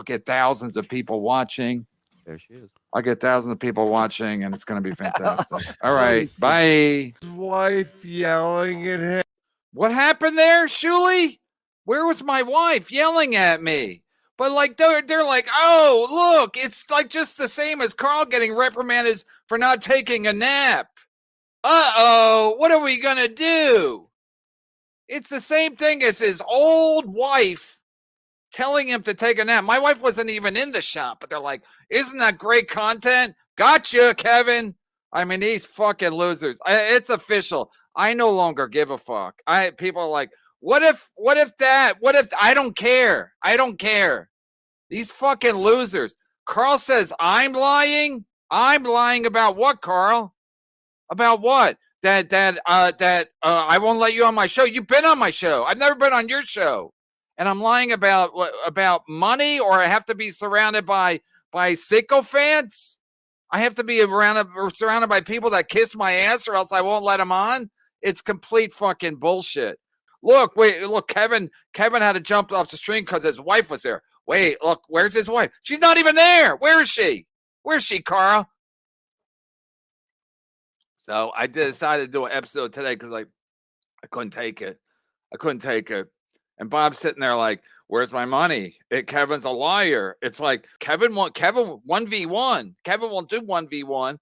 I'll get thousands of people watching. There she is. I'll get thousands of people watching, and it's going to be fantastic. All right. Bye. His wife yelling at him. What happened there, Shuli? Where was my wife yelling at me? But like they're like, oh, look, it's like just the same as Karl getting reprimanded for not taking a nap. Uh-oh, what are we going to do? It's the same thing as his old wife telling him to take a nap. My wife wasn't even in the shop, but they're like, isn't that great content? Gotcha, Kevin. I mean, these fucking losers. It's official. I no longer give a fuck. People are like, what if I don't care. I don't care. These fucking losers. Karl says I'm lying. I'm lying about what, Karl? About what? That I won't let you on my show. You've been on my show. I've never been on your show. And I'm lying about money, or I have to be surrounded by sycophants? I have to be surrounded by people that kiss my ass, or else I won't let them on? It's complete fucking bullshit. Look, Kevin had to jump off the stream because his wife was there. Wait, look, where's his wife? She's not even there. Where is she? Where's she, Karl? So I decided to do an episode today because I couldn't take it. And Bob's sitting there like, where's my money? Kevin's a liar. It's like Kevin 1v1. Kevin won't do 1v1.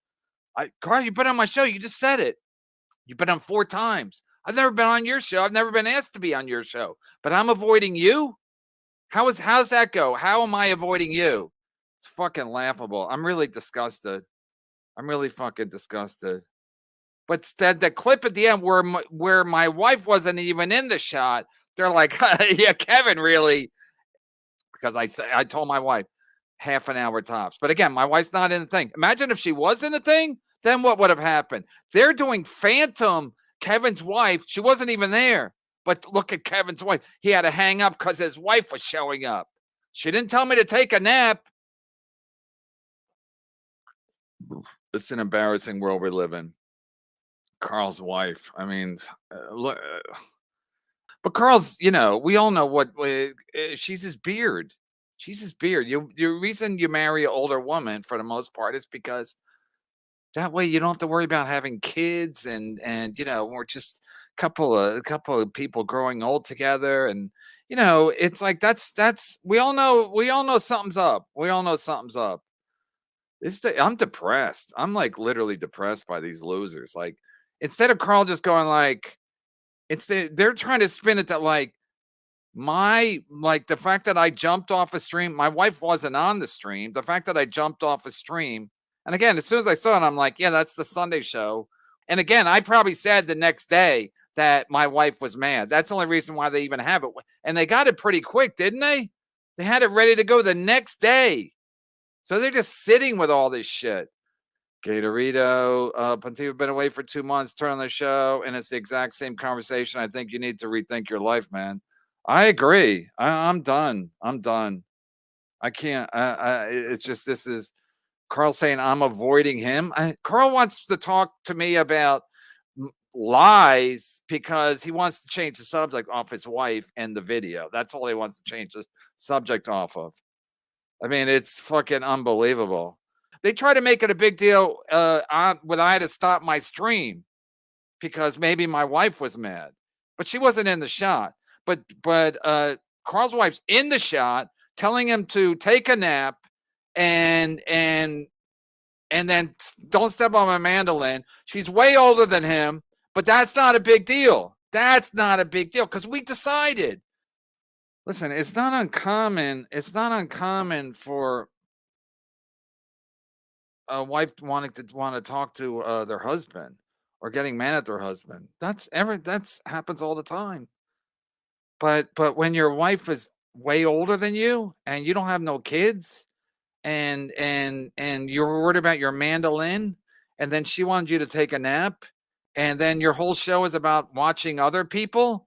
Karl, you've been on my show. You just said it. You've been on 4 times. I've never been on your show. I've never been asked to be on your show. But I'm avoiding you? How's that go? How am I avoiding you? It's fucking laughable. I'm really disgusted. I'm really fucking disgusted. But the clip at the end where my wife wasn't even in the shot, they're like, yeah, Kevin, really? Because I told my wife, half an hour tops. But again, my wife's not in the thing. Imagine if she was in the thing, then what would have happened? They're doing phantom Kevin's wife. She wasn't even there. But look at Kevin's wife. He had to hang up because his wife was showing up. She didn't tell me to take a nap. It's an embarrassing world we live in. Karl's wife. I mean, look. But Karl's, we all know what she's his beard. She's his beard. The reason you marry an older woman for the most part is because that way you don't have to worry about having kids and we're just a couple of people growing old together, and it's like that's we all know something's up. We all know something's up. I'm depressed. I'm like literally depressed by these losers. Like, instead of Karl just going like, they're trying to spin it that like the fact that I jumped off a stream, my wife wasn't on the stream. The fact that I jumped off a stream, and again, as soon as I saw it, I'm like, yeah, that's the Sunday show. And again, I probably said the next day that my wife was mad. That's the only reason why they even have it. And they got it pretty quick, didn't they? They had it ready to go the next day. So they're just sitting with all this shit. Gatorito, Pontivo been away for 2 months, turn on the show, and it's the exact same conversation. I think you need to rethink your life, man. I agree. I'm done. I can't. It's just, this is Karl saying I'm avoiding him. Karl wants to talk to me about lies because he wants to change the subject off his wife and the video. That's all he wants to change the subject off of. I mean, it's fucking unbelievable. They try to make it a big deal when I had to stop my stream because maybe my wife was mad, but she wasn't in the shot. But Karl's wife's in the shot, telling him to take a nap and then don't step on my mandolin. She's way older than him, but that's not a big deal. That's not a big deal because we decided. Listen, it's not uncommon. It's not uncommon for a wife want to talk to their husband or getting mad at their husband. That's happens all the time. But when your wife is way older than you and you don't have no kids and you're worried about your mandolin, and then she wanted you to take a nap, and then your whole show is about watching other people's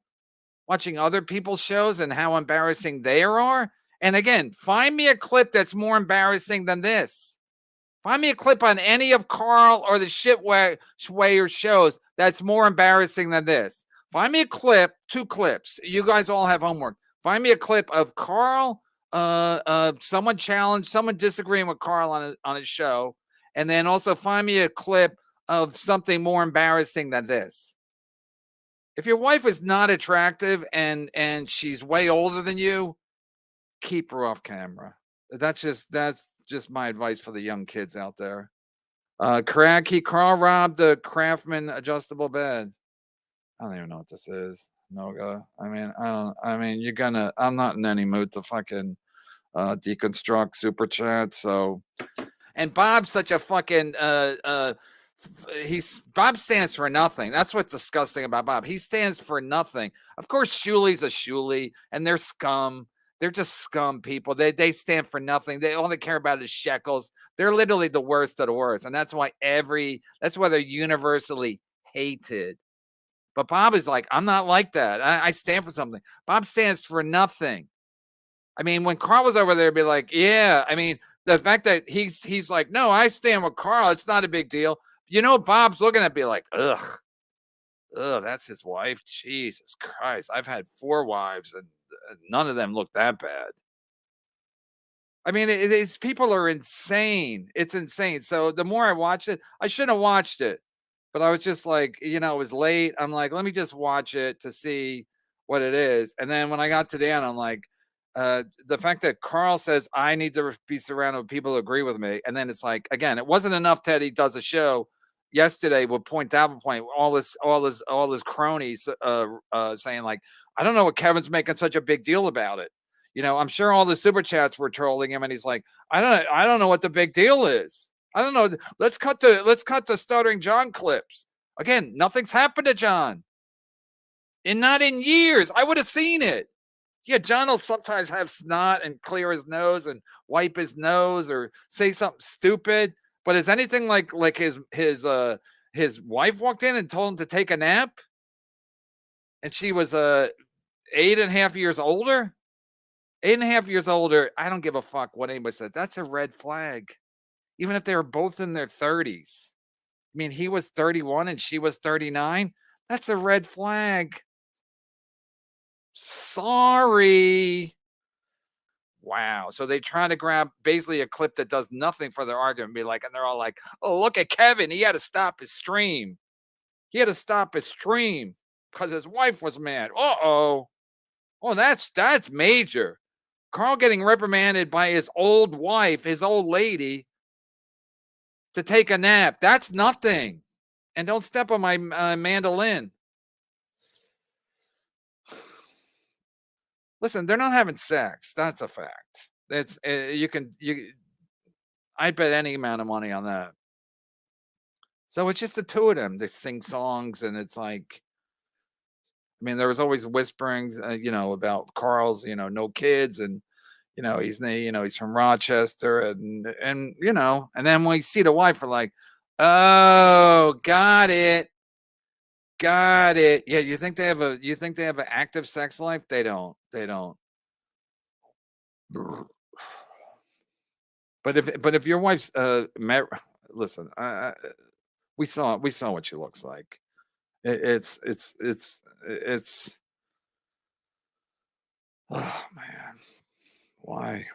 shows and how embarrassing they are. And again, find me a clip that's more embarrassing than this. Find me a clip on any of Karl or the Shitwayer shows that's more embarrassing than this. Find me a clip, 2 clips. You guys all have homework. Find me a clip of Karl someone disagreeing with Karl on his show, and then also find me a clip of something more embarrassing than this. If your wife is not attractive and she's way older than you, keep her off camera. That's just my advice for the young kids out there. Carl robbed the Craftsman adjustable bed. I don't even know what this is. Noga. I mean, I don't. I mean, I'm not in any mood to fucking deconstruct super chat. So, and Bob's such a fucking Bob stands for nothing. That's what's disgusting about Bob. He stands for nothing. Of course, Shulie's a Shulie, and they're scum. They're just scum people. They stand for nothing. They all they care about is shekels. They're literally the worst of the worst, and that's why they're universally hated. But Bob is like, I'm not like that. I stand for something. Bob stands for nothing. I mean, when Karl was over there, be like, yeah. I mean, the fact that he's like, no, I stand with Karl. It's not a big deal. Bob's looking at me like, ugh, that's his wife. Jesus Christ, I've had 4 wives and none of them look that bad. I mean, it's people are insane. It's insane. So the more I watch it, I shouldn't have watched it, but I was just like, it was late. I'm like, let me just watch it to see what it is. And then when I got to the end, I'm like, the fact that Karl says I need to be surrounded with people who agree with me, and then it's like, again, it wasn't enough that he does a show yesterday with point all his cronies saying like, I don't know what Kevin's making such a big deal about it. I'm sure all the super chats were trolling him, and he's like, I don't know what the big deal is. I don't know. Let's cut the Stuttering John clips. Again, nothing's happened to John. And not in years. I would have seen it. Yeah, John will sometimes have snot and clear his nose and wipe his nose or say something stupid. But is anything like his wife walked in and told him to take a nap? And she was 8.5 years older? 8.5 years older. I don't give a fuck what anybody says. That's a red flag. Even if they were both in their 30s. I mean, he was 31 and she was 39. That's a red flag. Sorry. Wow. So they try to grab basically a clip that does nothing for their argument, and they're all like, oh, look at Kevin. He had to stop his stream. He had to stop his stream because his wife was mad. Uh-oh. Oh, that's major. Karl getting reprimanded by his old wife, his old lady, to take a nap. That's nothing. And don't step on my mandolin. Listen, they're not having sex. That's a fact. It's I bet any amount of money on that. So it's just the two of them. They sing songs, and it's like, I mean, there was always whisperings, about Karl's, no kids, and he's from Rochester, and then when we see the wife, we're like, oh, got it. Got it. Yeah, you think they have an active sex life? They don't. They don't. But if your wife's listen, we saw what she looks like. It's oh man. Why?